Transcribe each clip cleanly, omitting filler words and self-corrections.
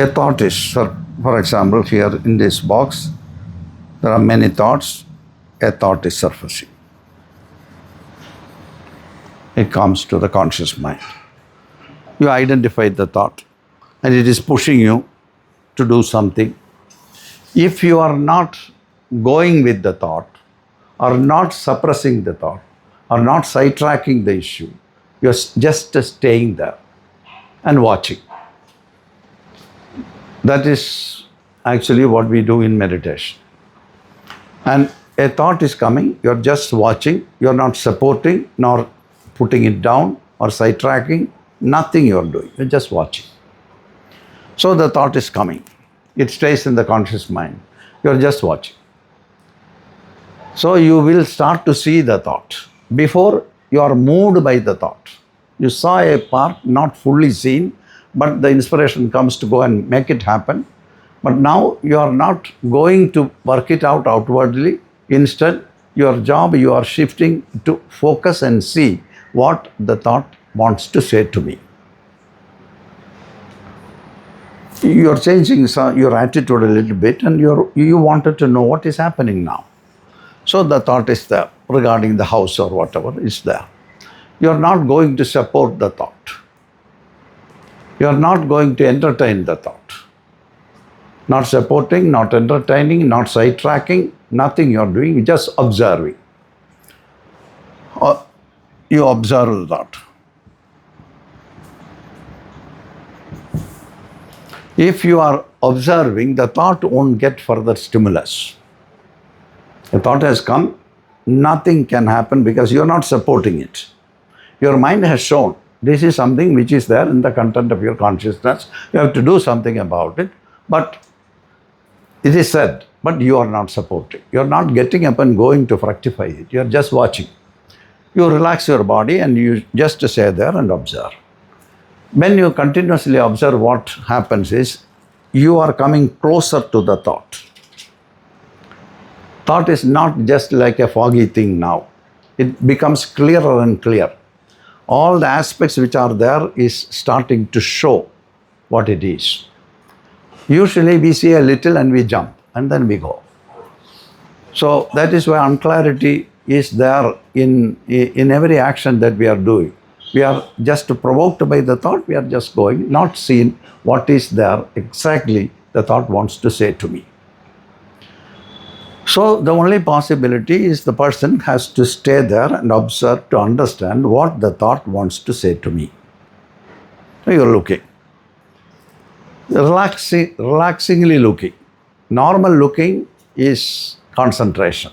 A thought is, for example, here in this box, there are many thoughts. A thought is surfacing. It comes to the conscious mind. You identify the thought and it is pushing you to do something. If you are not going with the thought, or not suppressing the thought, or not sidetracking the issue, you're just staying there and watching. That is actually what we do in meditation. And a thought is coming, you're just watching, you're not supporting, nor putting it down, or sidetracking, nothing you're doing, you're just watching. So the thought is coming, it stays in the conscious mind, you're just watching. So you will start to see the thought. Before, you are moved by the thought. You saw a part not fully seen, but the inspiration comes to go and make it happen. But now you are not going to work it out outwardly. Instead, your job, you are shifting to focus and see what the thought wants to say to me. You are changing your attitude a little bit, and you wanted to know what is happening now. So the thought is there regarding the house or whatever is there. You are not going to support the thought. You are not going to entertain the thought. Not supporting, not entertaining, not sidetracking, nothing you are doing, you're just observing. You observe the thought. If you are observing, the thought won't get further stimulus. The thought has come, nothing can happen because you are not supporting it. Your mind has shown this is something which is there in the content of your consciousness. You have to do something about it. But it is said, but you are not supporting. You are not getting up and going to fructify it. You are just watching. You relax your body and you just stay there and observe. When you continuously observe, what happens is you are coming closer to the thought. Thought is not just like a foggy thing now. It becomes clearer and clearer. All the aspects which are there is starting to show what it is. Usually we see a little and we jump and then we go. So that is why unclarity is there in every action that we are doing. We are just provoked by the thought, we are just going, not seeing what is there exactly the thought wants to say to me. So the only possibility is the person has to stay there and observe to understand what the thought wants to say to me. So you're looking. Relaxingly looking. Normal looking is concentration.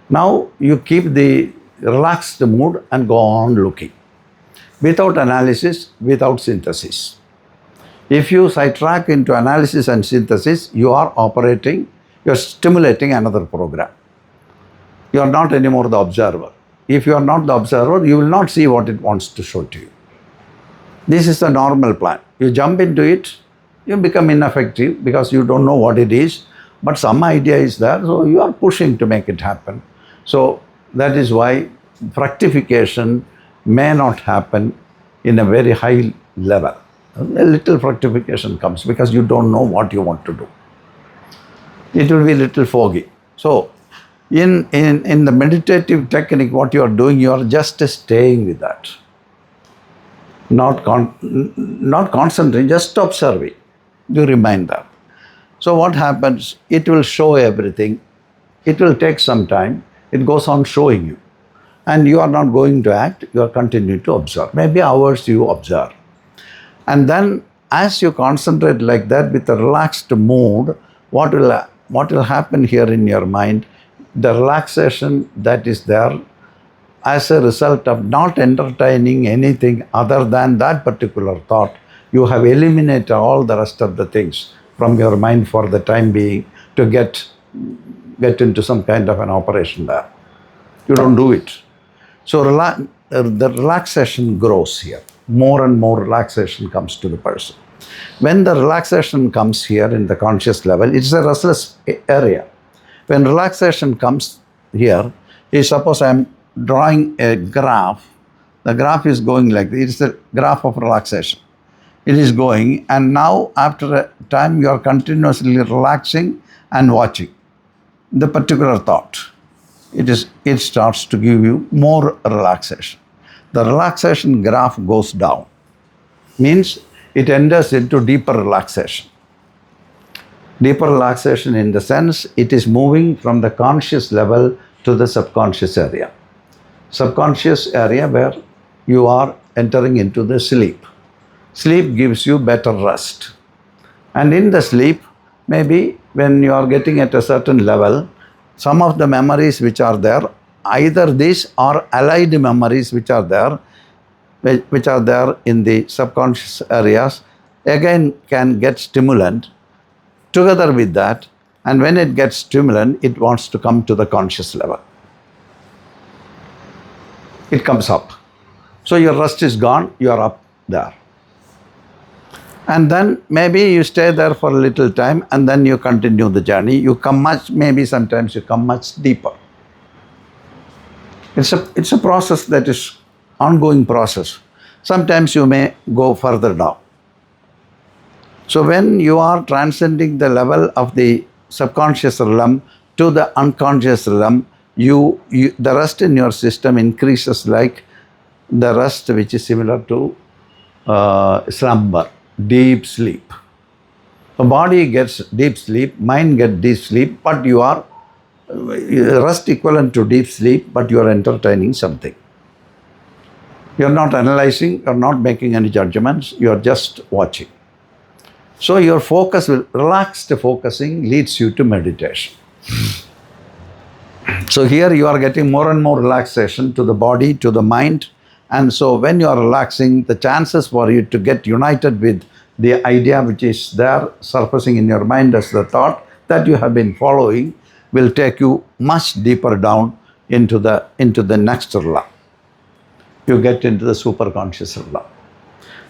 Now you keep the relaxed mood and go on looking. Without analysis, without synthesis. If you sidetrack into analysis and synthesis, you are operating, you are stimulating another program. You are not anymore the observer. If you are not the observer, you will not see what it wants to show to you. This is the normal plan. You jump into it, you become ineffective because you don't know what it is, but some idea is there, so you are pushing to make it happen. So that is why fructification may not happen in a very high level. A little fructification comes because you don't know what you want to do. It will be a little foggy. So in the meditative technique, what you are doing, you are just staying with that. Not concentrating, just observing. You remind that. So what happens? It will show everything. It will take some time. It goes on showing you. And you are not going to act, you are continuing to observe. Maybe hours you observe. And then as you concentrate like that with a relaxed mood, what will happen here in your mind? The relaxation that is there as a result of not entertaining anything other than that particular thought, you have eliminated all the rest of the things from your mind for the time being to get into some kind of an operation there. You don't do it. So the relaxation grows here. More and more relaxation comes to the person. When the relaxation comes here in the conscious level, it's a restless area. When relaxation comes here, suppose I'm drawing a graph. The graph is going like this. It's the graph of relaxation. it is going, and now after a time you are continuously relaxing and watching the particular thought. It starts to give you more relaxation. The relaxation graph goes down, means it enters into deeper relaxation. Deeper relaxation in the sense it is moving from the conscious level to the subconscious area. Subconscious area where you are entering into the sleep. Sleep gives you better rest. And in the sleep, maybe when you are getting at a certain level, some of the memories which are there, either these or allied memories which are there in the subconscious areas, again can get stimulant together with that, and when it gets stimulant, it wants to come to the conscious level. It comes up. So your rest is gone, you are up there. And then maybe you stay there for a little time and then you continue the journey. You come maybe sometimes you come much deeper. It's a process that is ongoing process. Sometimes you may go further down. So when you are transcending the level of the subconscious realm to the unconscious realm, the rest in your system increases like the rest which is similar to slumber, deep sleep. The body gets deep sleep, mind gets deep sleep, but you are rest equivalent to deep sleep, but you are entertaining something. You are not analyzing, you are not making any judgments, you are just watching. So your focus relaxed focusing leads you to meditation. So here you are getting more and more relaxation to the body, to the mind. And so when you are relaxing, the chances for you to get united with the idea which is there surfacing in your mind as the thought that you have been following will take you much deeper down into the next realm. You get into the superconscious realm.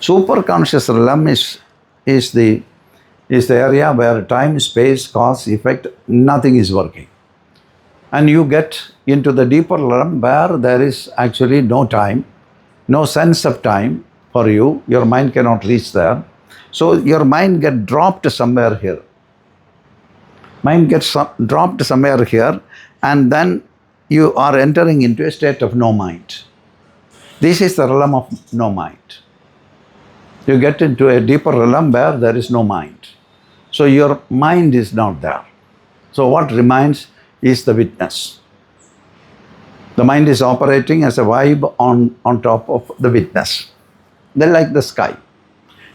Superconscious realm is the area where time, space, cause, effect, nothing is working. And you get into the deeper realm where there is actually no time, no sense of time for you. Your mind cannot reach there. So your mind gets dropped somewhere here. Mind gets dropped somewhere here, and then you are entering into a state of no mind. This is the realm of no mind. You get into a deeper realm where there is no mind. So your mind is not there. So what remains is the witness. The mind is operating as a vibe on top of the witness. They're like the sky.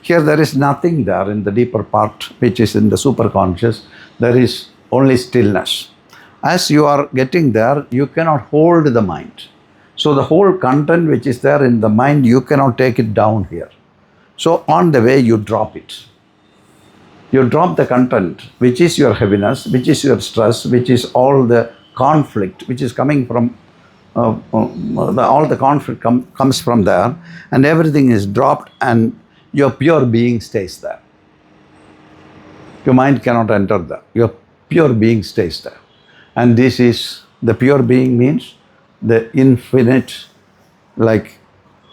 Here there is nothing there in the deeper part, which is in the superconscious. There is only stillness. As you are getting there, you cannot hold the mind. So the whole content which is there in the mind, you cannot take it down here. So on the way, you drop it. You drop the content, which is your heaviness, which is your stress, which is all the conflict, which is coming from, all the conflict comes from there, and everything is dropped, and your pure being stays there. Your mind cannot enter there. Your pure being stays there. And this is, the pure being means the infinite, like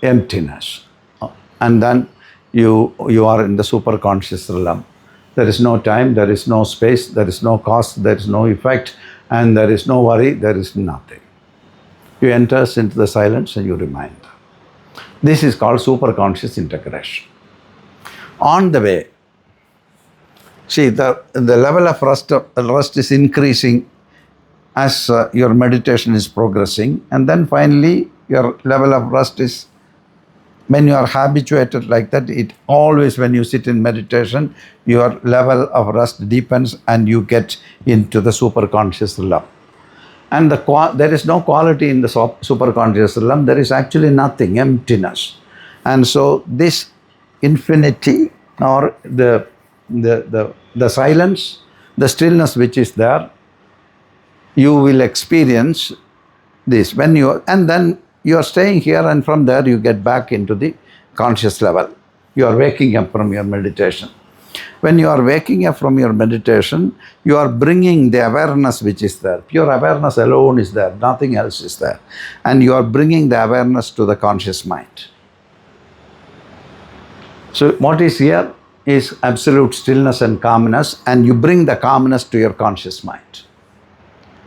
emptiness. And then you are in the superconscious realm. There is no time, there is no space, there is no cause, there is no effect, and there is no worry, there is nothing. You enter into the silence and you remain there. This is called superconscious integration. On the way, see, the level of rest is increasing as your meditation is progressing, and then finally your level of rest is, when you are habituated like that, it always, when you sit in meditation, your level of rest deepens and you get into the superconscious realm. And there is no quality in the superconscious realm. There is actually nothing, emptiness. And so this infinity, or the silence, the stillness which is there, you will experience this and then you are staying here, and from there you get back into the conscious level. You are waking up from your meditation. When you are waking up from your meditation, you are bringing the awareness which is there. Pure awareness alone is there, nothing else is there. And you are bringing the awareness to the conscious mind. So what is here is absolute stillness and calmness, and you bring the calmness to your conscious mind.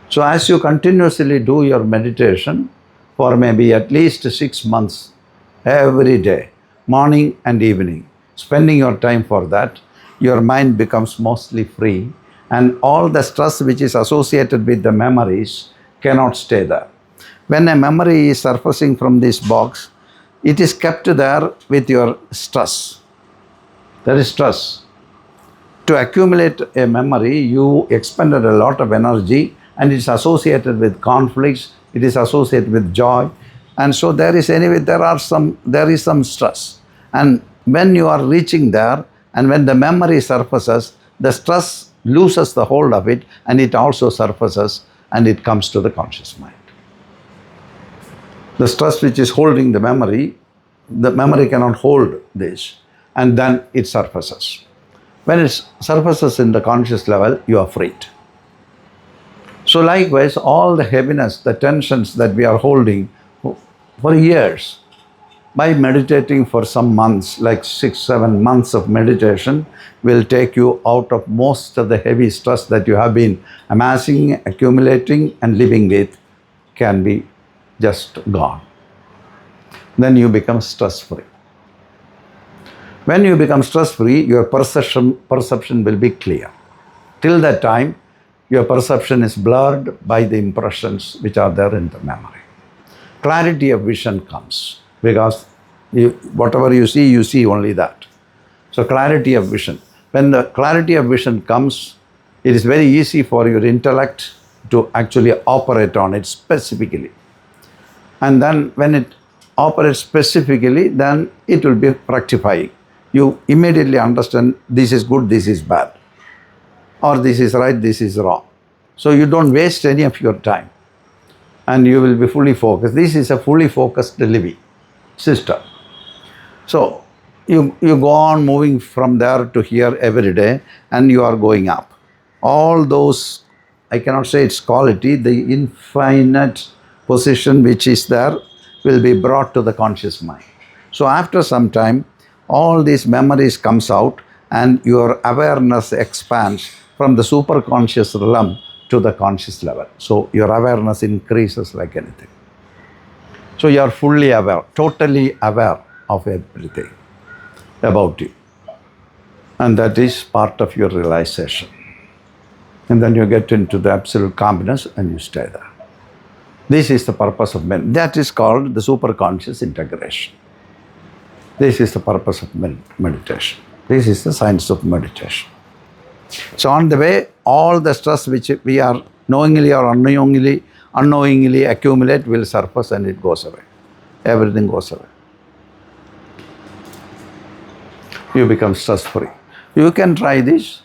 So as you continuously do your meditation for maybe at least 6 months, every day, morning and evening, spending your time for that, your mind becomes mostly free, and all the stress which is associated with the memories cannot stay there. When a memory is surfacing from this box, it is kept there with your stress. There is stress. To accumulate a memory, you expended a lot of energy, and it's associated with conflicts, it is associated with joy, and so there is some stress. And when you are reaching there, and when the memory surfaces, the stress loses the hold of it, and it also surfaces, and it comes to the conscious mind. The stress which is holding the memory cannot hold this, and then it surfaces. When it surfaces in the conscious level, you are freed. So likewise, all the heaviness, the tensions that we are holding for years, by meditating for some months, like 6-7 months of meditation, will take you out of most of the heavy stress that you have been amassing, accumulating, and living with, can be just gone. Then you become stress-free. When you become stress-free, your perception will be clear. Till that time, your perception is blurred by the impressions which are there in the memory. Clarity of vision comes, because whatever you see only that. So clarity of vision. When the clarity of vision comes, it is very easy for your intellect to actually operate on it specifically. And then when it operates specifically, then it will be rectifying. You immediately understand this is good, this is bad, or this is right, this is wrong. So you don't waste any of your time, and you will be fully focused. This is a fully focused living system. So you go on moving from there to here every day, and you are going up. All those, I cannot say its quality, the infinite position which is there will be brought to the conscious mind. So after some time, all these memories comes out, and your awareness expands from the superconscious realm to the conscious level. So your awareness increases like anything. So you are fully aware, totally aware of everything about you. And that is part of your realization. And then you get into the absolute calmness, and you stay there. This is the purpose of meditation. That is called the superconscious integration. This is the purpose of meditation. This is the science of meditation. So on the way, all the stress which we are knowingly or unknowingly accumulate will surface, and it goes away. Everything goes away. You become stress-free. You can try this,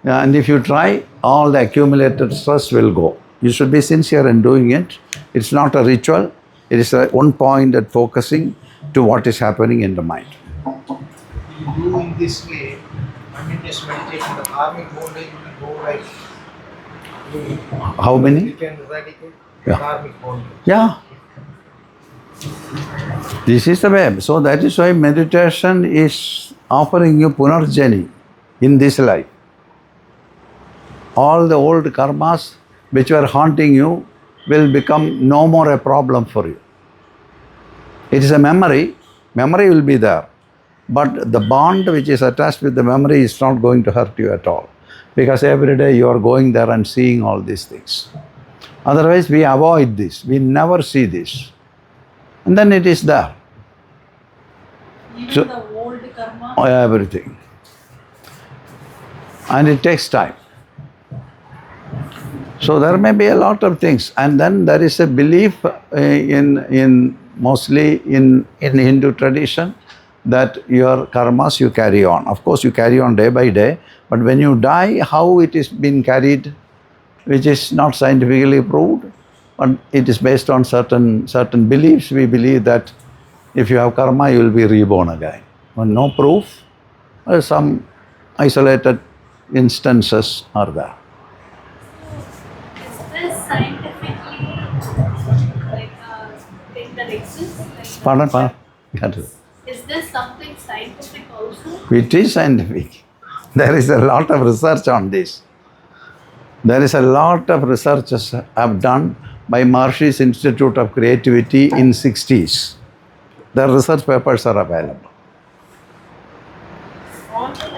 and if you try, all the accumulated stress will go. You should be sincere in doing it. It's not a ritual. It is a one-pointed focusing to what is happening in the mind. You do in this way, this meditation, the karmic bondage will go like. How many? You can eradicate karmic bondage. Yeah. This is the way. So that is why meditation is offering you punarjanma in this life. All the old karmas which were haunting you will become no more a problem for you. It is a memory. Memory will be there. But the bond which is attached with the memory is not going to hurt you at all. Because every day you are going there and seeing all these things. Otherwise we avoid this. We never see this. And then it is there. Even the old karma? Everything. And it takes time. So there may be a lot of things. And then there is a belief mostly in Hindu tradition that your karmas you carry on. Of course you carry on day by day, but when you die, how it is being carried, which is not scientifically proved, but it is based on certain beliefs. We believe that if you have karma, you will be reborn again. But no proof. Some isolated instances are there. Is this scientifically like a thing that exists? Like Pardon? is this something scientific also? It is scientific. There is a lot of research on this. There is a lot of researches have done by Maharishi's Institute of Creativity in 60s. The research papers are available.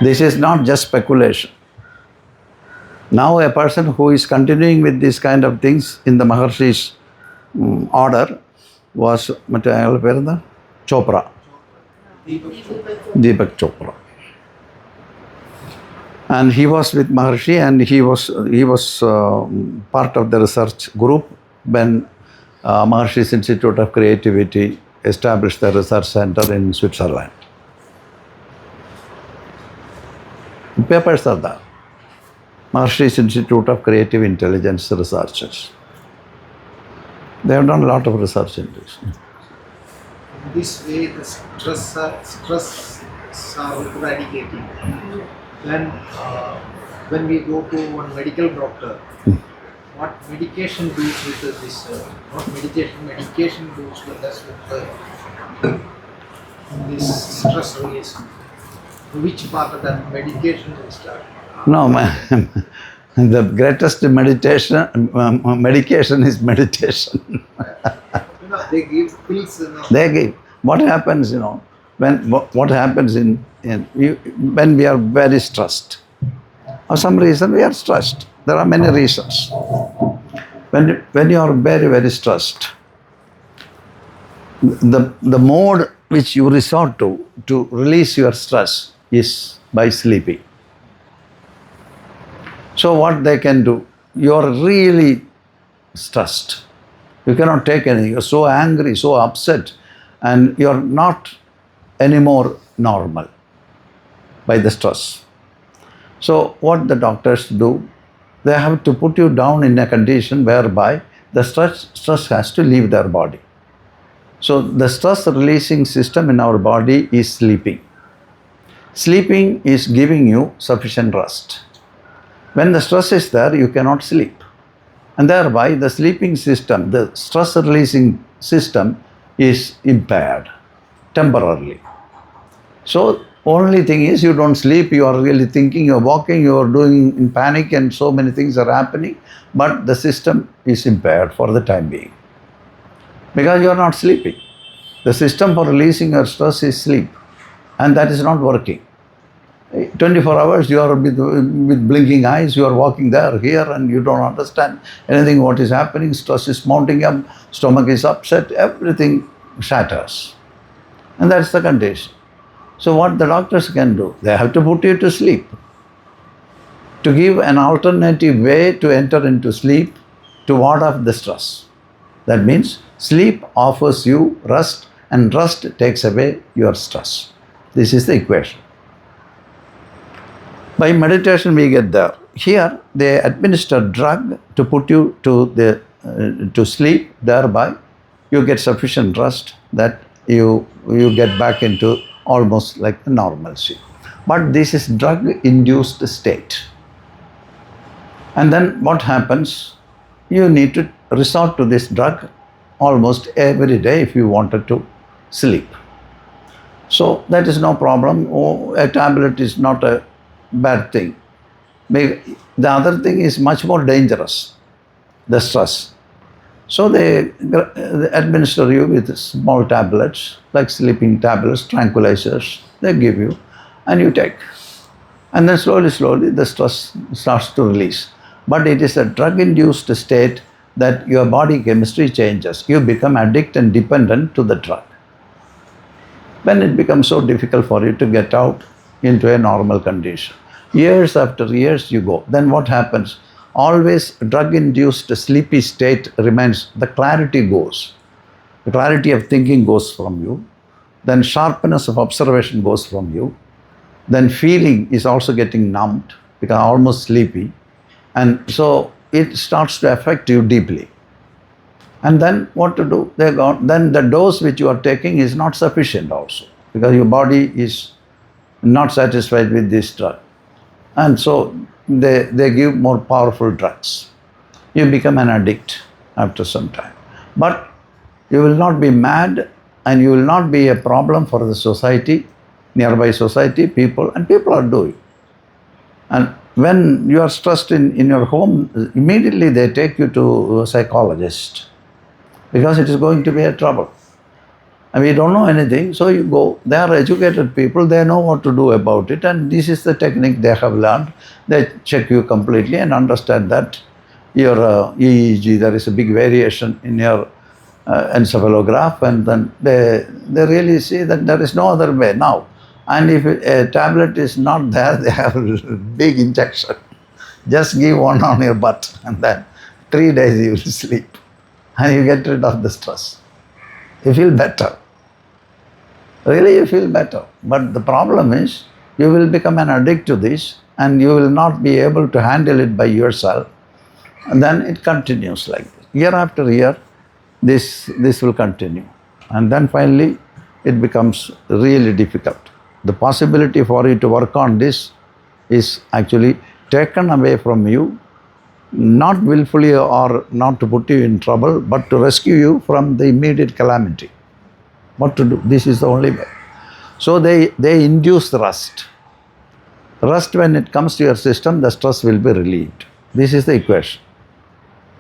This is not just speculation. Now a person who is continuing with these kind of things in the Maharishi's order was Chopra. Deepak Chopra. And he was with Maharishi, and he was part of the research group when Maharishi's Institute of Creativity established the research center in Switzerland. Papers are there. Maharishi's Institute of Creative Intelligence Researchers. They have done a lot of research in this. In this way, the stress are eradicating. Then, when we go to one medical doctor, what medication deals with this? What medication deals with us with this stress release? Which part of that medication will start? No, the greatest medication is meditation. They give pills. They give. What happens, what happens when we are very stressed? For some reason we are stressed. There are many reasons. When you are very, very stressed, the mode which you resort to release your stress is by sleeping. So what they can do, you are really stressed. You cannot take anything. You are so angry, so upset, and you are not anymore normal by the stress. So what the doctors do, they have to put you down in a condition whereby the stress has to leave their body. So the stress releasing system in our body is sleeping. Sleeping is giving you sufficient rest. When the stress is there, you cannot sleep. And thereby the sleeping system, the stress releasing system is impaired temporarily. So only thing is you don't sleep, you are really thinking, you are walking, you are doing in panic and so many things are happening, but the system is impaired for the time being. Because you are not sleeping. The system for releasing your stress is sleep, and that is not working. 24 hours you are with blinking eyes, you are walking there, here, and you don't understand anything what is happening. Stress is mounting up, stomach is upset, everything shatters. And that's the condition. So what the doctors can do, they have to put you to sleep. To give an alternative way to enter into sleep to ward off the stress. That means sleep offers you rest, and rest takes away your stress. This is the equation. By meditation we get there. Here they administer drug to put you to sleep. Thereby you get sufficient rest that you get back into almost like the normalcy. But this is drug-induced state. And then what happens? You need to resort to this drug almost every day if you wanted to sleep. So that is no problem. A tablet is not a bad thing. The other thing is much more dangerous, the stress. So they administer you with small tablets, like sleeping tablets, tranquilizers, they give you, and you take. And then slowly the stress starts to release. But it is a drug-induced state that your body chemistry changes. You become addicted and dependent to the drug. When it becomes so difficult for you to get out into a normal condition. Years after years you go. Then what happens? Always drug-induced sleepy state remains. The clarity goes. The clarity of thinking goes from you. Then sharpness of observation goes from you. Then feeling is also getting numbed, become almost sleepy. And so it starts to affect you deeply. And then what to do? Then the dose which you are taking is not sufficient also, because your body is not satisfied with this drug. And so they give more powerful drugs. You become an addict after some time. But you will not be mad, and you will not be a problem for the society. nearby society, people, and people are doing. And when you are stressed in your home, immediately they take you to a psychologist because it is going to be a trouble. And we don't know anything, so you go. They are educated people, they know what to do about it, and this is the technique they have learned. They check you completely and understand that your EEG, there is a big variation in your encephalograph, and then they really see that there is no other way now. And if a tablet is not there, they have a big injection. Just give one on your butt, and then 3 days you will sleep, and you get rid of the stress. You feel better. Really, you feel better. But the problem is, you will become an addict to this, and you will not be able to handle it by yourself. And then it continues like this. Year after year, this will continue. And then finally, it becomes really difficult. The possibility for you to work on this is actually taken away from you, not willfully or not to put you in trouble, but to rescue you from the immediate calamity. What to do? This is the only way. So they induce rest. Rest, when it comes to your system, the stress will be relieved. This is the equation.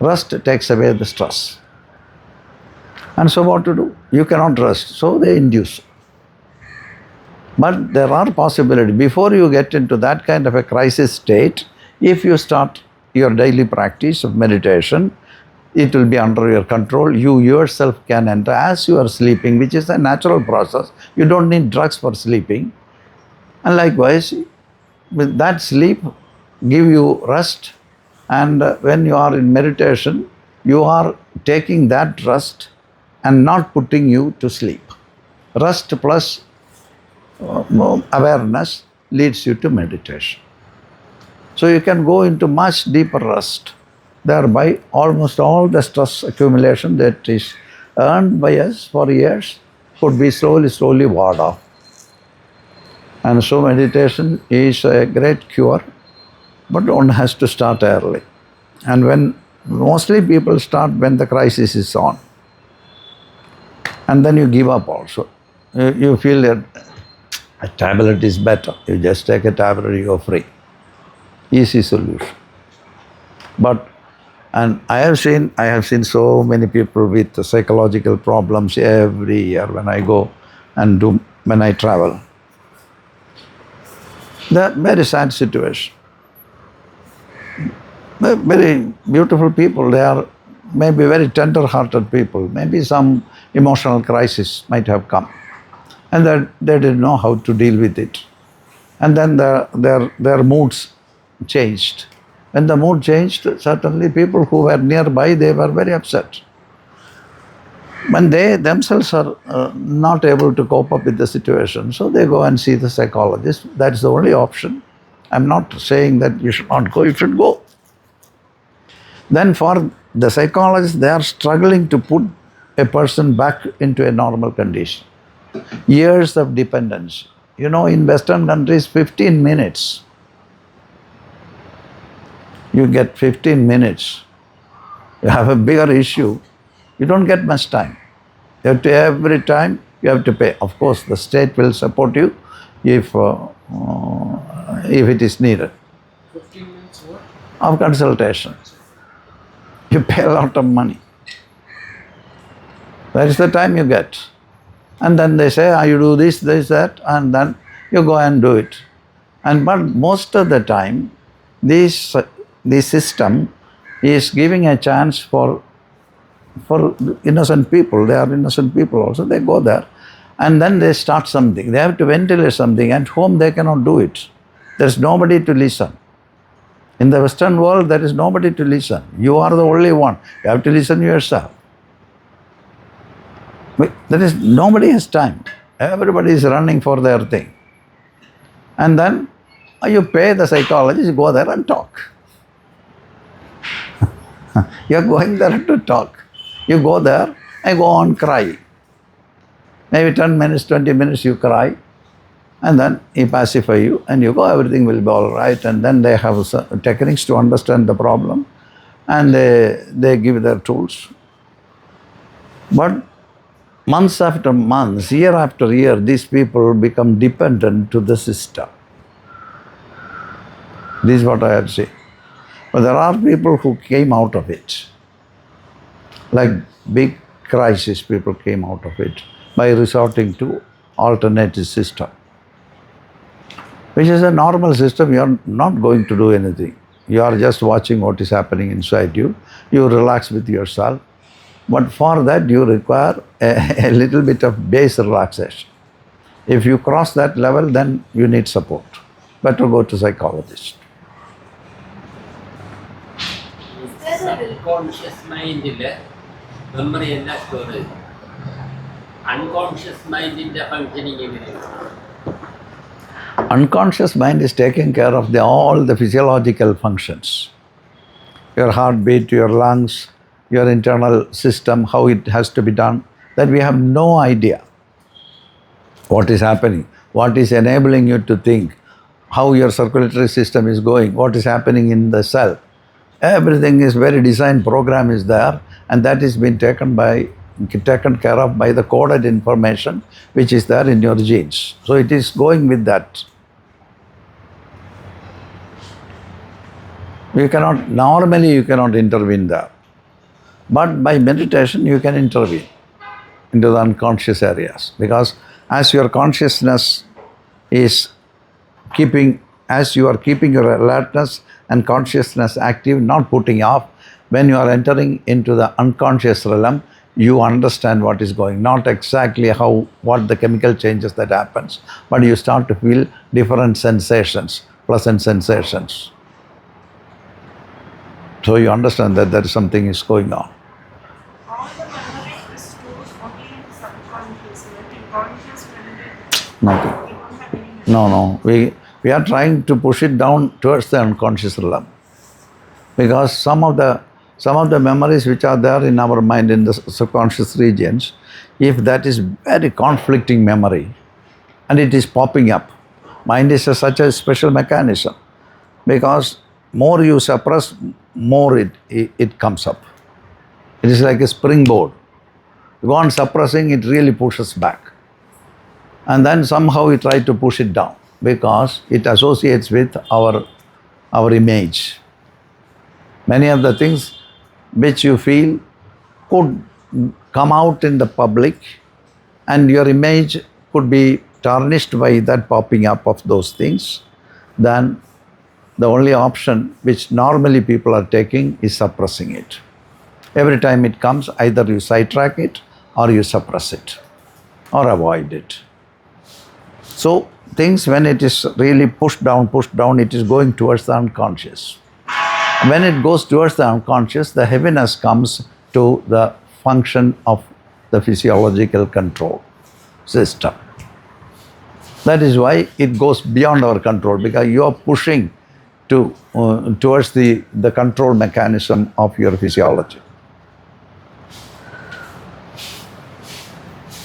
Rest takes away the stress. And so what to do? You cannot rest. So they induce. But there are possibilities. Before you get into that kind of a crisis state, if you start your daily practice of meditation, it will be under your control. You yourself can enter as you are sleeping, which is a natural process. You don't need drugs for sleeping. And likewise, with that sleep, give you rest. And when you are in meditation, you are taking that rest and not putting you to sleep. Rest plus awareness leads you to meditation. So you can go into much deeper rest. Thereby, almost all the stress accumulation that is earned by us for years could be slowly ward off. And so meditation is a great cure, but one has to start early. And when mostly people start when the crisis is on. And then you give up also. You feel that a tablet is better. You just take a tablet, you go free. Easy solution. And I have seen so many people with psychological problems every year when I go and when I travel. They're very sad situation. They're very beautiful people. They are maybe very tender-hearted people. Maybe some emotional crisis might have come. And they didn't know how to deal with it. And then their moods changed. When the mood changed, certainly people who were nearby, they were very upset. When they themselves are not able to cope up with the situation, so they go and see the psychologist. That's the only option. I'm not saying that you should not go, you should go. Then for the psychologist, they are struggling to put a person back into a normal condition. Years of dependence. You know, in Western countries, 15 minutes. You get 15 minutes. You have a bigger issue, you don't get much time. Every time you have to pay. Of course, the state will support you if it is needed. 15 minutes what? Of consultation. You pay a lot of money. That is the time you get. And then they say, you do this, that, and then you go and do it. But most of the time, this system is giving a chance for innocent people. They are innocent people also. They go there and then they start something. They have to ventilate something. At home they cannot do it. There is nobody to listen. In the Western world, there is nobody to listen. You are the only one. You have to listen yourself. Nobody has time. Everybody is running for their thing. And then you pay the psychologist, go there and talk. You're going there to talk. You go there and go on crying. Maybe 10 minutes, 20 minutes you cry, and then he pacify you and you go, everything will be all right. And then they have techniques to understand the problem and they give their tools. But months after months, year after year, these people become dependent to the system. This is what I had to say. But there are people who came out of it. Like big crisis, people came out of it by resorting to alternative system. Which is a normal system, you are not going to do anything. You are just watching what is happening inside you. You relax with yourself. But for that you require a little bit of base relaxation. If you cross that level, then you need support. Better go to psychologist. Subconscious mind memory and storage. Unconscious mind in the functioning. Unconscious mind is taking care of all the physiological functions. Your heartbeat, your lungs, your internal system, how it has to be done, that we have no idea what is happening, what is enabling you to think, how your circulatory system is going, what is happening in the cell. Everything is very designed, program is there, and that is being taken care of by the coded information which is there in your genes. So it is going with that. Normally you cannot intervene there. But by meditation you can intervene into the unconscious areas, because as your consciousness is as you are keeping your alertness and consciousness active, not putting off, when you are entering into the unconscious realm, you understand what is going, not exactly what the chemical changes that happens, but you start to feel different sensations, pleasant sensations. So you understand that there is something is going on. All the memory is stored only in the subconscious, like in conscious memory. Nothing. We don't have any. No. We are trying to push it down towards the unconscious realm. Because some of the memories which are there in our mind in the subconscious regions, if that is very conflicting memory and it is popping up, mind is such a special mechanism, because more you suppress, more it comes up. It is like a springboard. You go on suppressing, it really pushes back. And then somehow we try to push it down, because it associates with our image. Many of the things which you feel could come out in the public, and your image could be tarnished by that popping up of those things. Then the only option which normally people are taking is suppressing it. Every time it comes, either you sidetrack it or you suppress it or avoid it. So things, when it is really pushed down, it is going towards the unconscious. When it goes towards the unconscious, the heaviness comes to the function of the physiological control system. That is why it goes beyond our control, because you are pushing towards the control mechanism of your physiology.